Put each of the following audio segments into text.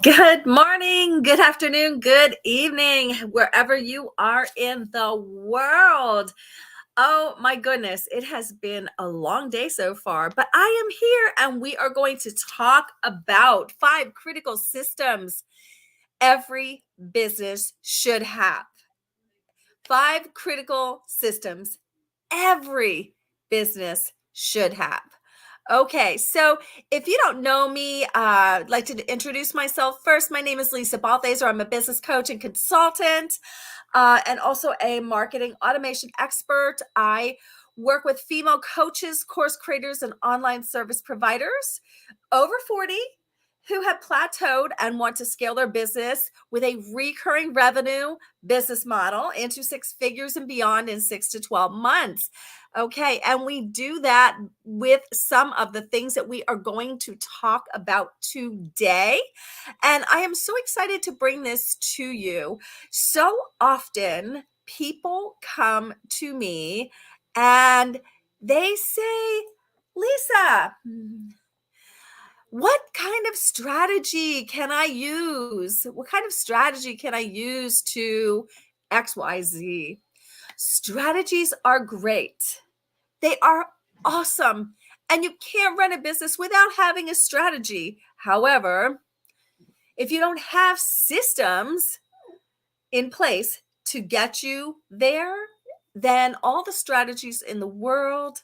Good morning, good afternoon, good evening, wherever you are in the world. Oh my goodness, it has been a long day so far, but I am here and we are going to talk about 5 critical systems every business should have. 5 critical systems every business should have. Okay, so if you don't know me, I'd like to introduce myself first. My name is Lisa Balthaser. I'm a business coach and consultant, and also a marketing automation expert. I work with female coaches, course creators, and online service providers over 40 who have plateaued and want to scale their business with a recurring revenue business model into 6 figures and beyond in 6 to 12 months. Okay, and we do that with some of the things that we are going to talk about today. And I am so excited to bring this to you. So often people come to me and they say, Lisa, what kind of strategy can I use? What kind of strategy can I use to XYZ? Strategies are great. They are awesome. And you can't run a business without having a strategy. However, if you don't have systems in place to get you there, then all the strategies in the world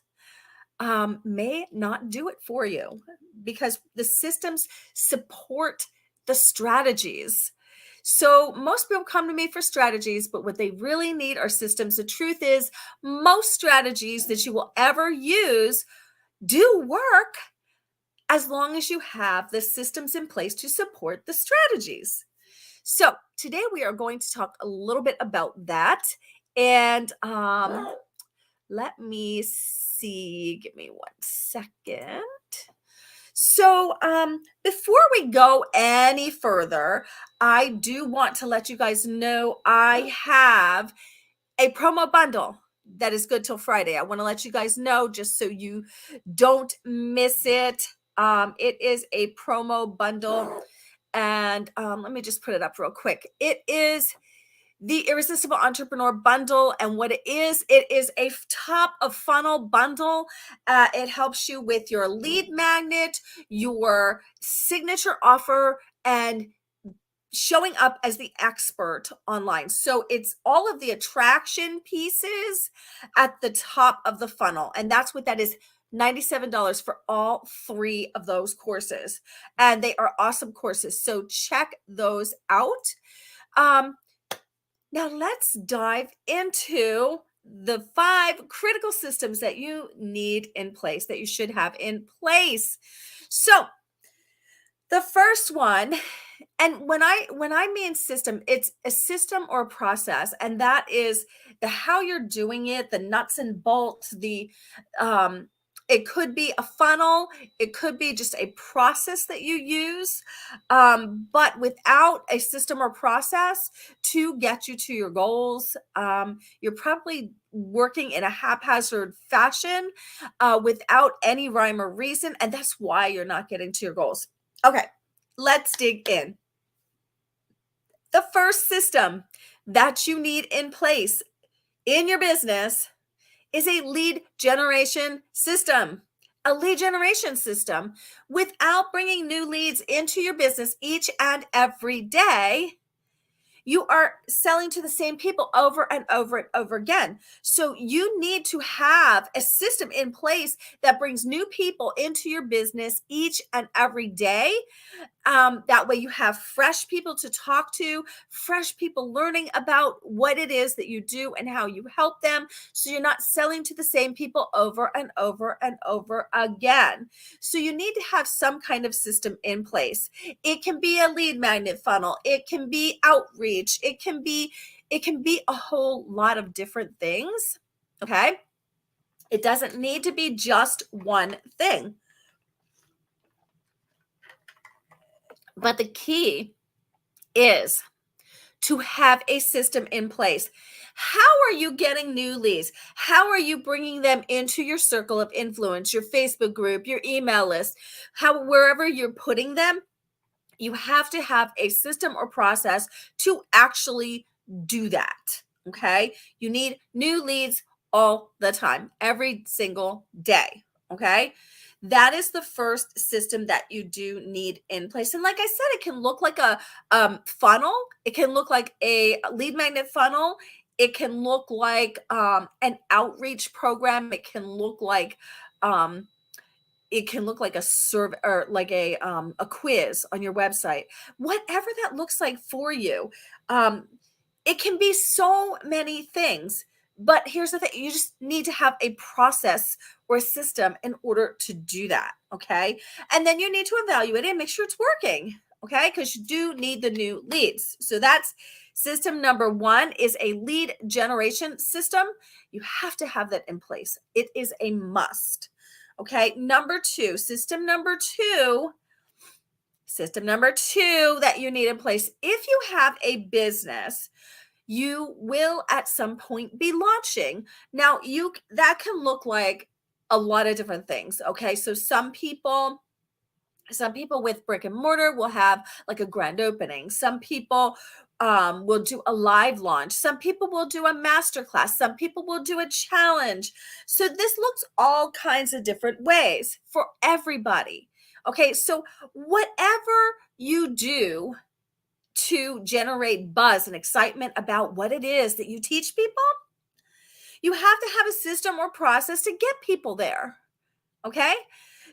may not do it for you because the systems support the strategies. So most people come to me for strategies, but what they really need are systems. The truth is, most strategies that you will ever use do work as long as you have the systems in place to support the strategies. So today we are going to talk a little bit about that. And let me see. Give me 1 second. So, before we go any further, I do want to let you guys know I have a promo bundle that is good till Friday. I want to let you guys know just so you don't miss it. It is a promo bundle, and let me just put it up real quick. It is the Irresistible Entrepreneur Bundle. And what it is a top of funnel bundle. It helps you with your lead magnet, your signature offer, and showing up as the expert online. So it's all of the attraction pieces at the top of the funnel. And that's what that is. $97 for all 3 of those courses. And they are awesome courses. So check those out. Now let's dive into the 5 critical systems that you need in place, that you should have in place. So the first one, and when I mean system, it's a system or a process, and that is the how you're doing it, the nuts and bolts, it could be a funnel, it could be just a process that you use, but without a system or process to get you to your goals, you're probably working in a haphazard fashion without any rhyme or reason, and that's why you're not getting to your goals. Okay, let's dig in. The first system that you need in place in your business is a lead generation system. A lead generation system. Without bringing new leads into your business each and every day, you are selling to the same people over and over and over again. So you need to have a system in place that brings new people into your business each and every day. That way you have fresh people to talk to, fresh people learning about what it is that you do and how you help them. So you're not selling to the same people over and over and over again. So you need to have some kind of system in place. It can be a lead magnet funnel. It can be outreach. It can be a whole lot of different things. Okay. It doesn't need to be just one thing. But the key is to have a system in place. How are you getting new leads? How are you bringing them into your circle of influence, your Facebook group, your email list, wherever you're putting them? You have to have a system or process to actually do that. Okay. You need new leads all the time, every single day. Okay. That is the first system that you do need in place. And like I said, it can look like a funnel, it can look like a lead magnet funnel. It can look like an outreach program. Um, it can look like a survey or like a quiz on your website, whatever that looks like for you. um, it can be so many things, but here's the thing: you just need to have a process or a system in order to do that. Okay, and then you need to evaluate it and make sure it's working. Okay, because you do need the new leads. So that's system number one, is a lead generation system. You have to have that in place. It is a must. Okay, system number two that you need in place. If you have a business, you will at some point be launching. Now, that can look like a lot of different things. Okay, so some people with brick and mortar will have like a grand opening. Some people will do a live launch. Some people will do a masterclass. Some people will do a challenge. So this looks all kinds of different ways for everybody. Okay, so whatever you do to generate buzz and excitement about what it is that you teach people, you have to have a system or process to get people there. Okay,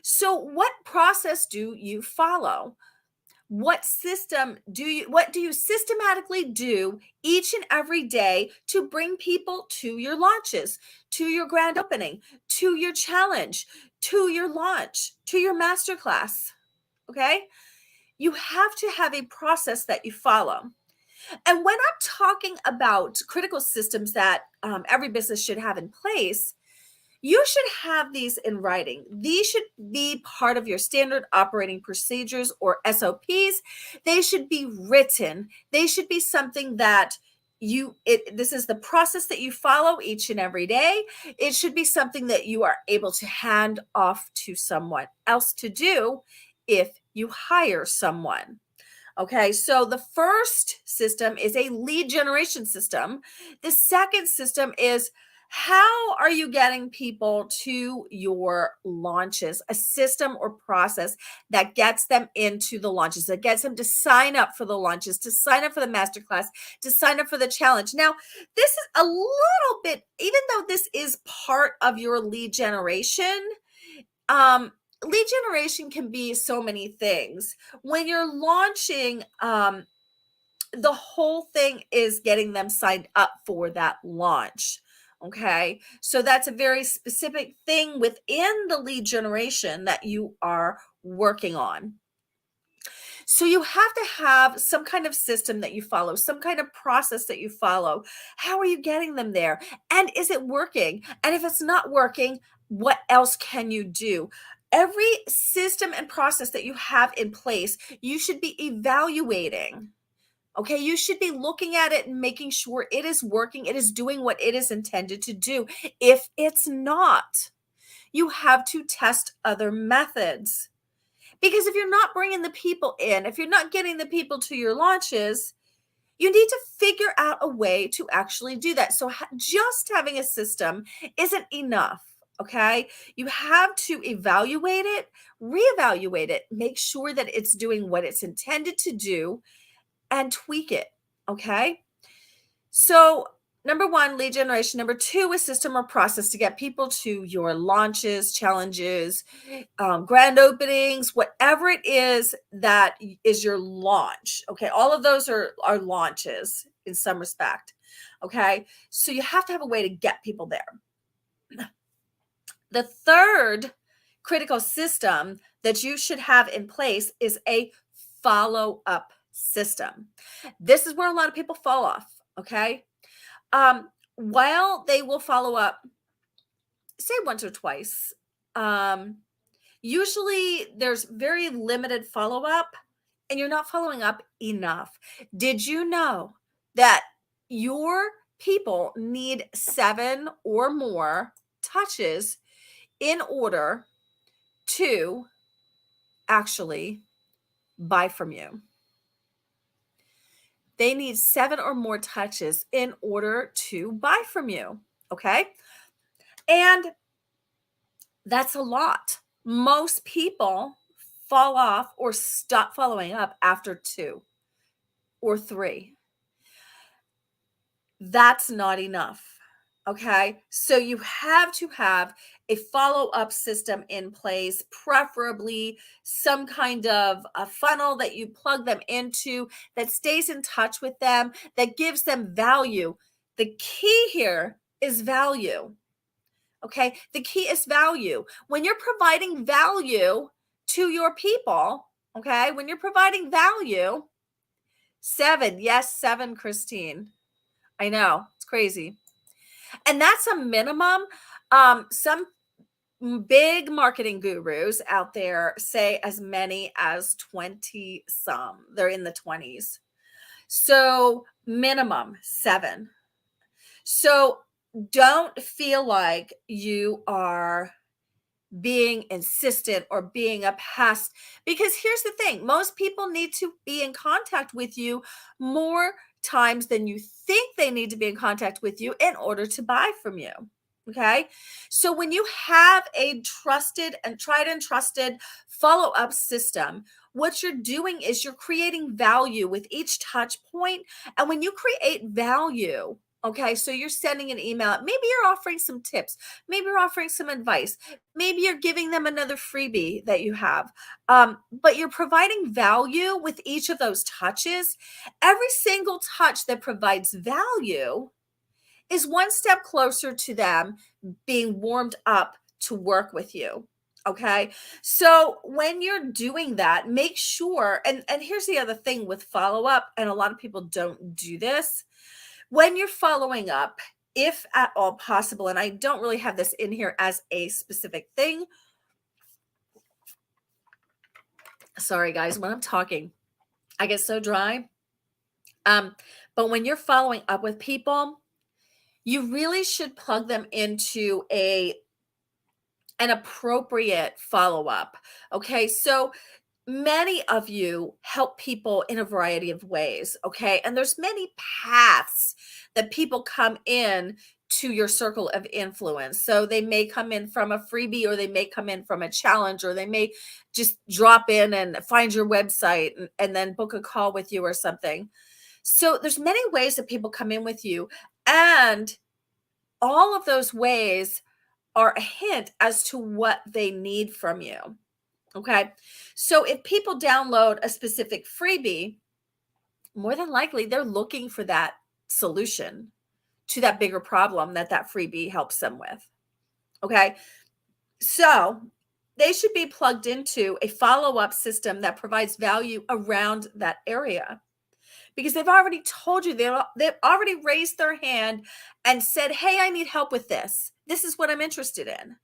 so what process do you follow? What do you systematically do each and every day to bring people to your launches, to your grand opening, to your challenge, to your launch, to your masterclass? Okay, you have to have a process that you follow. And when I'm talking about critical systems that every business should have in place, you should have these in writing. These should be part of your standard operating procedures, or SOPs. They should be written. They should be something that this is the process that you follow each and every day. It should be something that you are able to hand off to someone else to do if you hire someone. Okay, so the first system is a lead generation system. The second system is, how are you getting people to your launches? A system or process that gets them into the launches, that gets them to sign up for the launches, to sign up for the masterclass, to sign up for the challenge. Now, this is a little bit, even though this is part of your lead generation, lead generation can be so many things. When you're launching, the whole thing is getting them signed up for that launch. Okay, so that's a very specific thing within the lead generation that you are working on. So you have to have some kind of system that you follow, some kind of process that you follow. How are you getting them there? And is it working? And if it's not working, what else can you do? Every system and process that you have in place, you should be evaluating. Okay, you should be looking at it and making sure it is working, it is doing what it is intended to do. If it's not, you have to test other methods. Because if you're not bringing the people in, if you're not getting the people to your launches, you need to figure out a way to actually do that. So just having a system isn't enough. Okay, you have to evaluate it, reevaluate it, make sure that it's doing what it's intended to do, and tweak it. Okay. So, number one, lead generation. Number two is system or process to get people to your launches, challenges, grand openings, whatever it is that is your launch. Okay. All of those are launches in some respect. Okay. So, you have to have a way to get people there. The third critical system that you should have in place is a follow up system. This is where a lot of people fall off. Okay. While they will follow up, say once or twice, um, usually there's very limited follow up and you're not following up enough. Did you know that your people need 7 or more touches in order to actually buy from you. They need 7 or more touches in order to buy from you. Okay. And that's a lot. Most people fall off or stop following up after 2 or 3. That's not enough. Okay. So you have to have a follow up system in place, preferably some kind of a funnel that you plug them into that stays in touch with them, that gives them value. The key here is value. Okay. The key is value. When you're providing value to your people, okay, when you're providing value, 7, yes, 7, Christine. I know it's crazy. And that's a minimum. Some big marketing gurus out there say as many as 20 some. They're in the 20s. So minimum 7. So don't feel like you are being insistent or being a pest, because here's the thing, most people need to be in contact with you more times than you think they need to be in contact with you in order to buy from you. Okay. So when you have a trusted and tried and trusted follow up system, what you're doing is you're creating value with each touch point. And when you create value, okay, so you're sending an email, maybe you're offering some tips, maybe you're offering some advice, maybe you're giving them another freebie that you have, but you're providing value with each of those touches. Every single touch that provides value is one step closer to them being warmed up to work with you. Okay. So when you're doing that, make sure, and here's the other thing with follow up, and a lot of people don't do this. When you're following up, if at all possible, and I don't really have this in here as a specific thing. Sorry, guys, when I'm talking, I get so dry. But when you're following up with people, you really should plug them into an appropriate follow-up. Okay. So many of you help people in a variety of ways. Okay. And there's many paths that people come in to your circle of influence. So they may come in from a freebie, or they may come in from a challenge, or they may just drop in and find your website and then book a call with you or something. So there's many ways that people come in with you, and all of those ways are a hint as to what they need from you. Okay. So if people download a specific freebie, more than likely they're looking for that solution to that bigger problem that that freebie helps them with. Okay. So they should be plugged into a follow up system that provides value around that area, because they've already told you, they've already raised their hand and said, hey, I need help with this. This is what I'm interested in.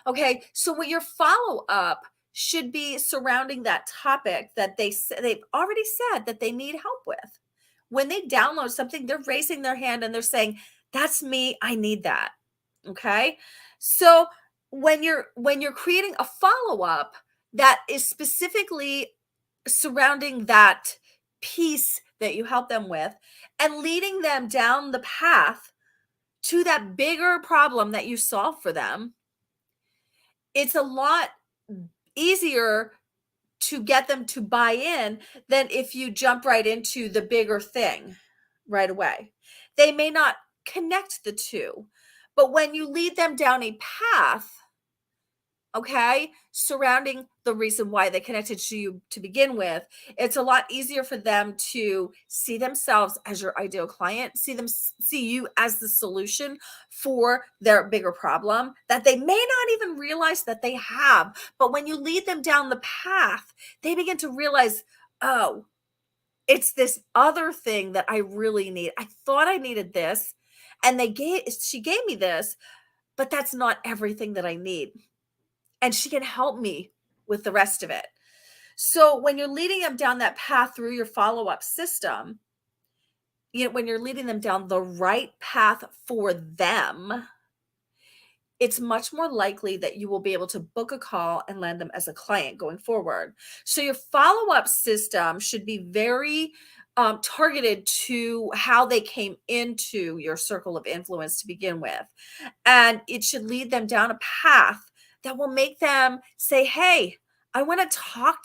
Okay. So what your follow up should be surrounding that topic that they've already said that they need help with. When they download something, they're raising their hand and they're saying, that's me, I need that. Okay. So when you're creating a follow up that is specifically surrounding that piece that you help them with, and leading them down the path to that bigger problem that you solve for them, it's a lot easier to get them to buy in than if you jump right into the bigger thing right away. They may not connect the two, but when you lead them down a path, okay, surrounding the reason why they connected to you to begin with, it's a lot easier for them to see themselves as your ideal client, see you as the solution for their bigger problem that they may not even realize that they have. But when you lead them down the path, they begin to realize, oh, it's this other thing that I really need. I thought I needed this, and she gave me this, but that's not everything that I need. And she can help me with the rest of it. So when you're leading them down that path through your follow-up system, when you're leading them down the right path for them, it's much more likely that you will be able to book a call and land them as a client going forward. So your follow-up system should be very targeted to how they came into your circle of influence to begin with. And it should lead them down a path that will make them say, hey, I want to talk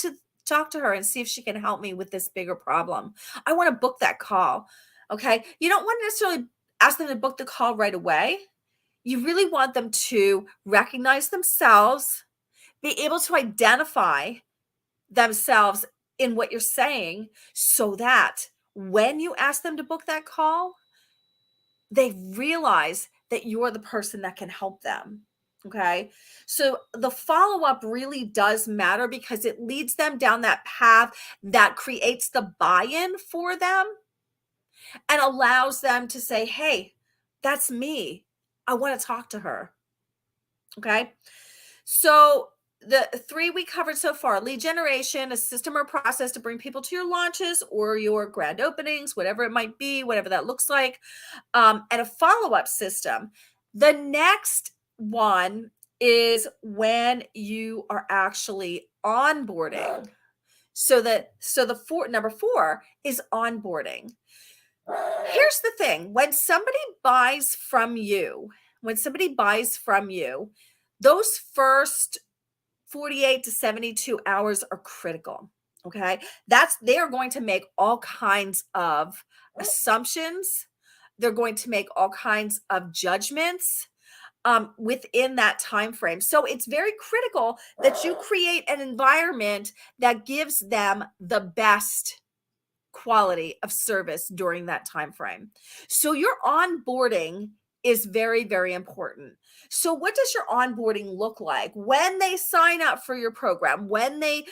to her and see if she can help me with this bigger problem. I want to book that call. Okay. You don't want to necessarily ask them to book the call right away. You really want them to recognize themselves, be able to identify themselves in what you're saying, so that when you ask them to book that call, they realize that you're the person that can help them. Okay. So the follow up really does matter because it leads them down that path that creates the buy in for them and allows them to say, hey, that's me. I want to talk to her. Okay. So the three we covered so far: lead generation, a system or process to bring people to your launches or your grand openings, whatever it might be, whatever that looks like, and a follow-up system. The next one is when you are actually onboarding. So number four is onboarding. Here's the thing: when somebody buys from you, those first 48 to 72 hours are critical. Okay. They are going to make all kinds of assumptions. They're going to make all kinds of judgments within that time frame. So it's very critical that you create an environment that gives them the best quality of service during that time frame. So your onboarding is very, very important. So what does your onboarding look like? When they sign up for your program, when they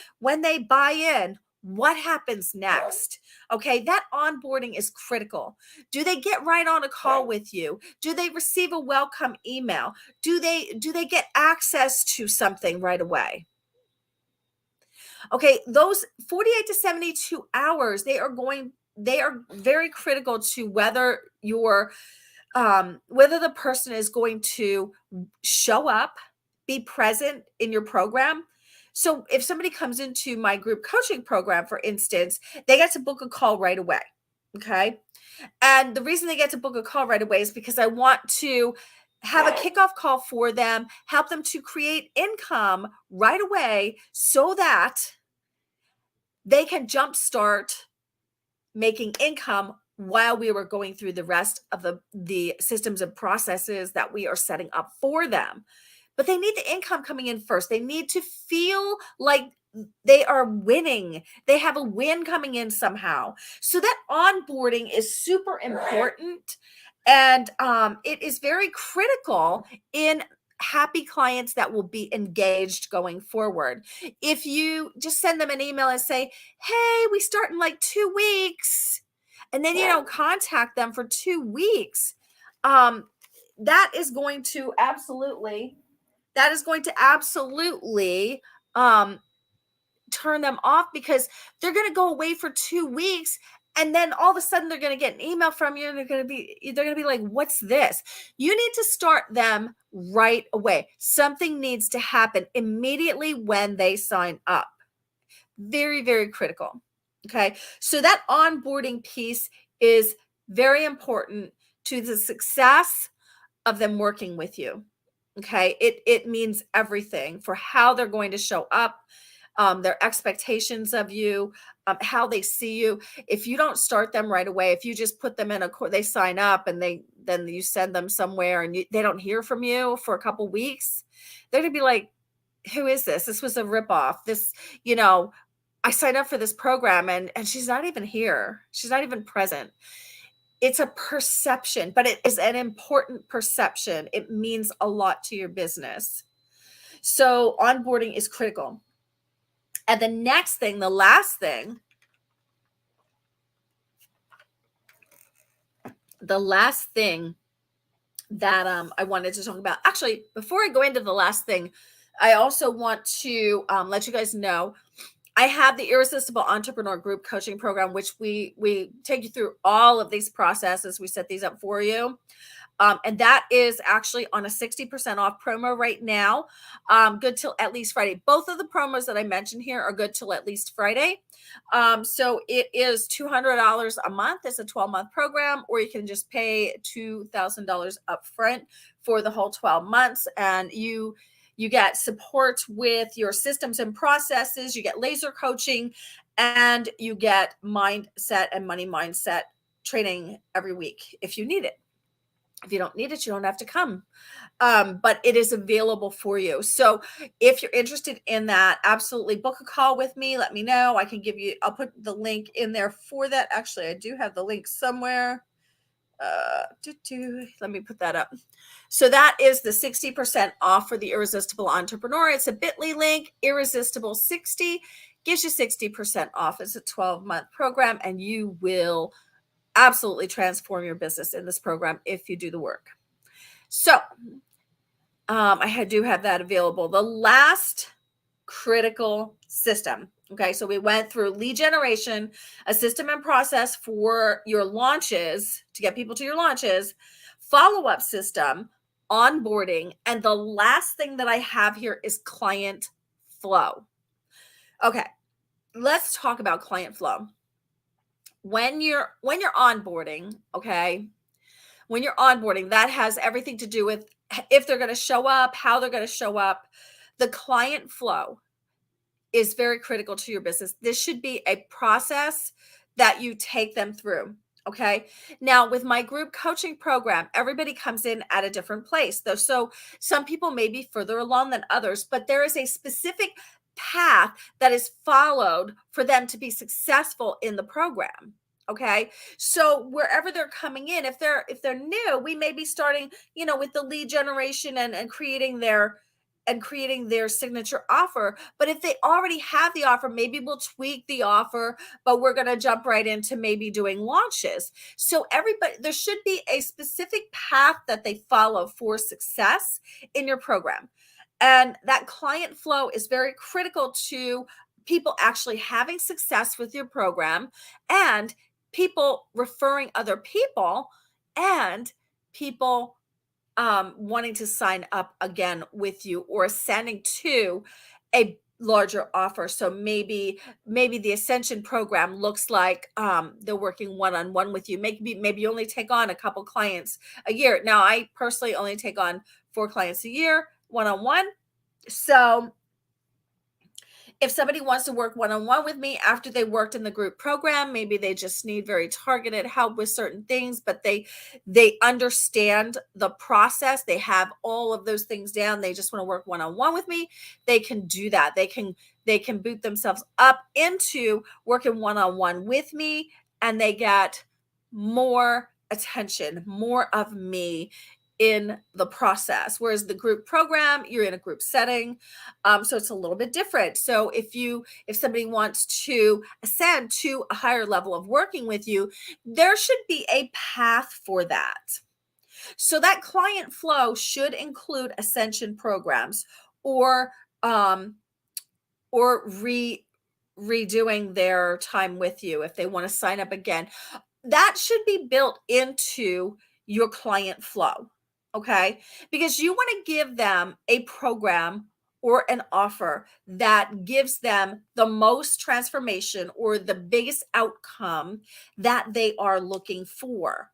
buy in, what happens next? Okay, that onboarding is critical. Do they get right on a call with you? Do they receive a welcome email? Do they get access to something right away? Okay, those 48 to 72 hours, they are very critical to whether whether the person is going to show up, be present in your program. So if somebody comes into my group coaching program, for instance, they get to book a call right away. Okay. And the reason they get to book a call right away is because I want to have a kickoff call for them, help them to create income right away so that they can jumpstart making income while we were going through the rest of the systems and processes that we are setting up for them. But they need the income coming in first. They need to feel like they are winning. They have a win coming in somehow. So that onboarding is super important. And it is very critical in happy clients that will be engaged going forward. If you just send them an email and say, hey, we start in like 2 weeks, and then you don't contact them for 2 weeks, that is going to absolutely turn them off, because they're going to go away for 2 weeks, and then all of a sudden they're going to get an email from you and they're going to be like, what's this? You need to start them right away. Something needs to happen immediately when they sign up. Very, very critical. Okay. So that onboarding piece is very important to the success of them working with you. Okay. It means everything for how they're going to show up, their expectations of you, how they see you. If you don't start them right away, if you just put them in they sign up and then you send them somewhere and they don't hear from you for a couple weeks, they're going to be like, who is this? This was a ripoff. I signed up for this program and she's not even here. She's not even present. It's a perception, but it is an important perception. It means a lot to your business. So onboarding is critical. And the last thing that I wanted to talk about, actually, before I go into the last thing, I also want to let you guys know I have the Irresistible Entrepreneur Group Coaching Program, which we take you through all of these processes. We set these up for you. And that is actually on a 60% off promo right now, good till at least Friday. Both of the promos that I mentioned here are good till at least Friday. So it is $200 a month. It's a 12-month program, or you can just pay $2,000 upfront for the whole 12 months. And you get support with your systems and processes, you get laser coaching, and you get mindset and money mindset training every week if you need it. If you don't need it, you don't have to come. But it is available for you. So if you're interested in that, absolutely book a call with me. Let me know. I'll put the link in there for that. Actually, I do have the link somewhere. Let me put that up. So that is the 60% off for the Irresistible Entrepreneur. It's a bit.ly link, Irresistible 60 gives you 60% off. It's a 12-month program, and you will absolutely transform your business in this program if you do the work. So I do have that available. The last critical system. Okay, so we went through lead generation, a system and process for your launches to get people to your launches, follow-up system, onboarding, and the last thing that I have here is client flow. Okay, let's talk about client flow. When you're onboarding, okay, when you're onboarding, that has everything to do with if they're going to show up, how they're going to show up. The client flow is very critical to your business. This should be a process that you take them through. Okay. Now, with my group coaching program, everybody comes in at a different place, though. So some people may be further along than others, but there is a specific path that is followed for them to be successful in the program. Okay. So wherever they're coming in, if they're new, we may be starting, with the lead generation and creating their signature offer. But if they already have the offer, maybe we'll tweak the offer, but we're going to jump right into maybe doing launches. So there should be a specific path that they follow for success in your program. And that client flow is very critical to people actually having success with your program, and people referring other people, and people wanting to sign up again with you or ascending to a larger offer. So maybe the Ascension program looks like they're working one-on-one with you. Maybe you only take on a couple clients a year. Now, I personally only take on 4 clients a year, one-on-one. So if somebody wants to work one-on-one with me after they worked in the group program, maybe they just need very targeted help with certain things, but they understand the process. They have all of those things down. They just want to work one-on-one with me. They can do that. They can boot themselves up into working one-on-one with me, and they get more attention, more of me in the process. Whereas the group program, you're in a group setting. So it's a little bit different. So if somebody wants to ascend to a higher level of working with you, there should be a path for that. So that client flow should include ascension programs or redoing their time with you if they want to sign up again. That should be built into your client flow. Okay. Because you want to give them a program or an offer that gives them the most transformation or the biggest outcome that they are looking for.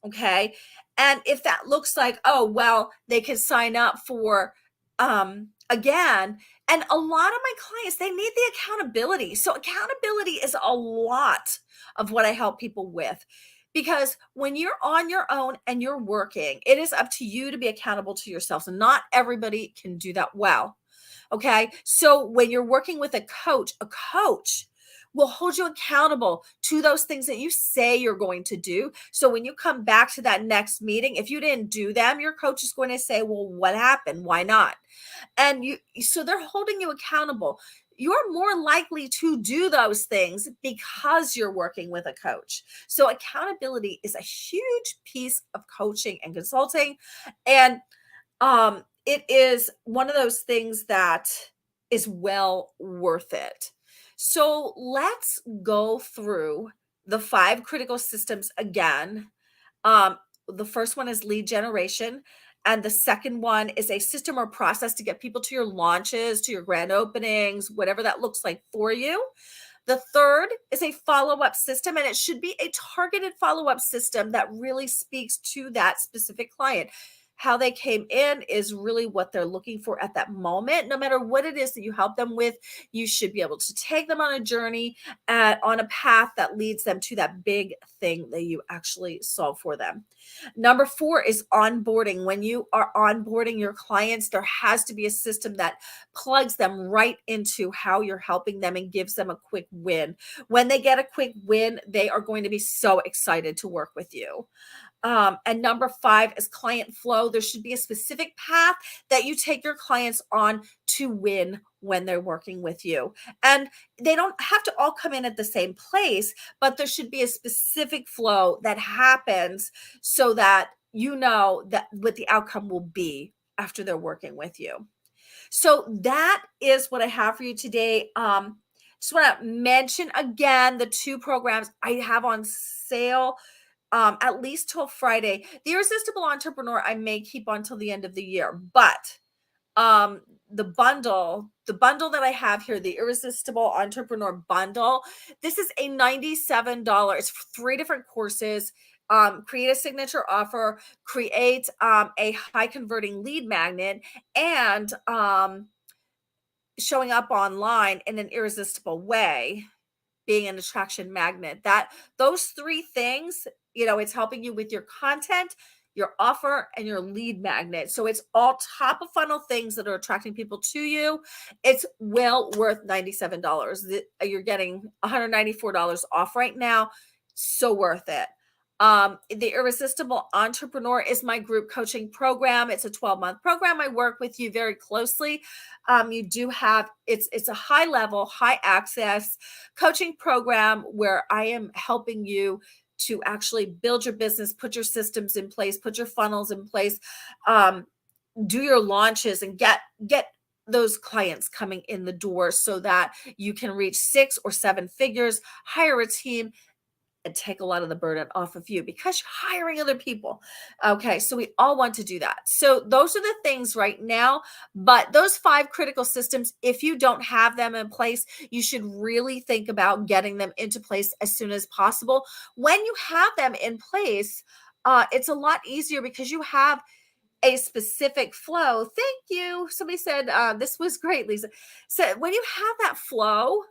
Okay. And if that looks like, oh, well, they can sign up for, again, and a lot of my clients, they need the accountability. So accountability is a lot of what I help people with. Because when you're on your own and you're working, it is up to you to be accountable to yourself. And not everybody can do that well. Okay. So when you're working with a coach will hold you accountable to those things that you say you're going to do. So when you come back to that next meeting, if you didn't do them, your coach is going to say, well, what happened? Why not? And so they're holding you accountable. You're more likely to do those things because you're working with a coach. So accountability is a huge piece of coaching and consulting. And it is one of those things that is well worth it. So let's go through the 5 critical systems again. The first one is lead generation. And the second one is a system or process to get people to your launches, to your grand openings, whatever that looks like for you. The third is a follow-up system, and it should be a targeted follow-up system that really speaks to that specific client. How they came in is really what they're looking for at that moment. No matter what it is that you help them with, you should be able to take them on a journey, on a path that leads them to that big thing that you actually solve for them. Number four is onboarding. When you are onboarding your clients, there has to be a system that plugs them right into how you're helping them and gives them a quick win. When they get a quick win, they are going to be so excited to work with you. And number five is client flow. There should be a specific path that you take your clients on to win when they're working with you. And they don't have to all come in at the same place, but there should be a specific flow that happens so that you know that what the outcome will be after they're working with you. So that is what I have for you today. Just want to mention again the two programs I have on sale, at least till Friday. The Irresistible Entrepreneur I may keep on till the end of the year, but the bundle that I have here, the Irresistible Entrepreneur bundle, this is a $97. It's three different courses. Create a signature offer, create a high converting lead magnet, and showing up online in an irresistible way, being an attraction magnet. That those three things, it's helping you with your content, your offer, and your lead magnet. So it's all top of funnel things that are attracting people to you. It's well worth $97. You're getting $194 off right now. So worth it. The Irresistible Entrepreneur is my group coaching program. It's a 12-month program. I work with you very closely. You do have, it's a high level, high access coaching program where I am helping you to actually build your business, put your systems in place, put your funnels in place, do your launches, and get those clients coming in the door so that you can reach 6 or 7 figures, hire a team, and take a lot of the burden off of you because you're hiring other people. Okay, so we all want to do that. So those are the things right now, but those 5 critical systems, if you don't have them in place, you should really think about getting them into place as soon as possible. When you have them in place, it's a lot easier because you have a specific flow. Thank you. Somebody said, this was great, Lisa. So when you have that flow,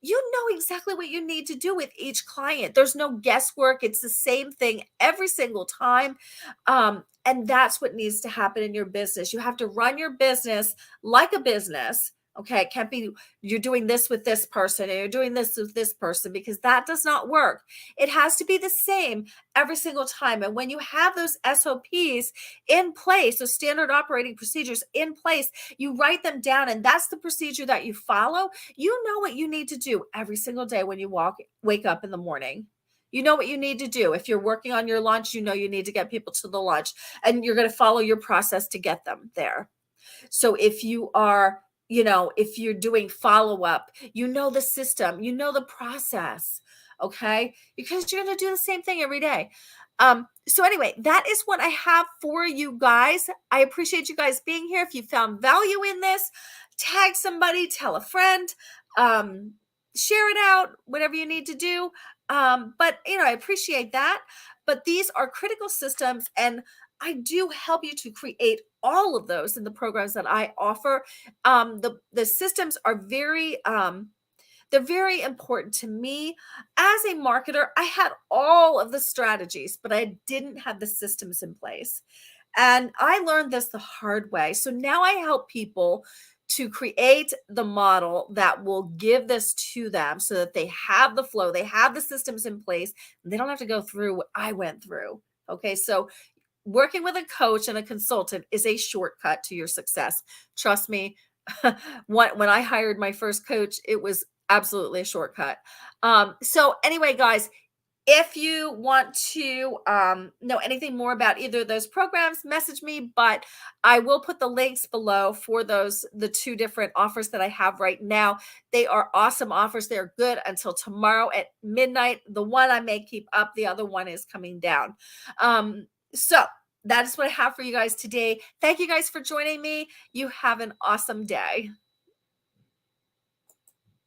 you know exactly what you need to do with each client. There's no guesswork. It's the same thing every single time. And that's what needs to happen in your business. You have to run your business like a business. Okay. It can't be you're doing this with this person and you're doing this with this person, because that does not work. It has to be the same every single time. And when you have those SOPs in place, those standard operating procedures in place, you write them down, and that's the procedure that you follow. You know what you need to do every single day when you wake up in the morning. You know what you need to do. If you're working on your launch, you know you need to get people to the launch, and you're going to follow your process to get them there. So if you are, if you're doing follow-up, you know the system, you know the process, okay? Because you're going to do the same thing every day. So anyway, that is what I have for you guys. I appreciate you guys being here. If you found value in this, tag somebody, tell a friend, share it out, whatever you need to do. But I appreciate that. But these are critical systems, and I do help you to create all of those in the programs that I offer. The systems are they're very important to me. As a marketer, I had all of the strategies, but I didn't have the systems in place. And I learned this the hard way. So now I help people to create the model that will give this to them so that they have the flow, they have the systems in place, and they don't have to go through what I went through. Okay, so working with a coach and a consultant is a shortcut to your success. Trust me, when I hired my first coach, it was absolutely a shortcut. So anyway, guys, If you want to know anything more about either of those programs, message me, but I will put the links below for the two different offers that I have right now. They are awesome offers. They're good until tomorrow at midnight. The one I may keep up, the other one is coming down. So that is what I have for you guys today. Thank you guys for joining me. You have an awesome day.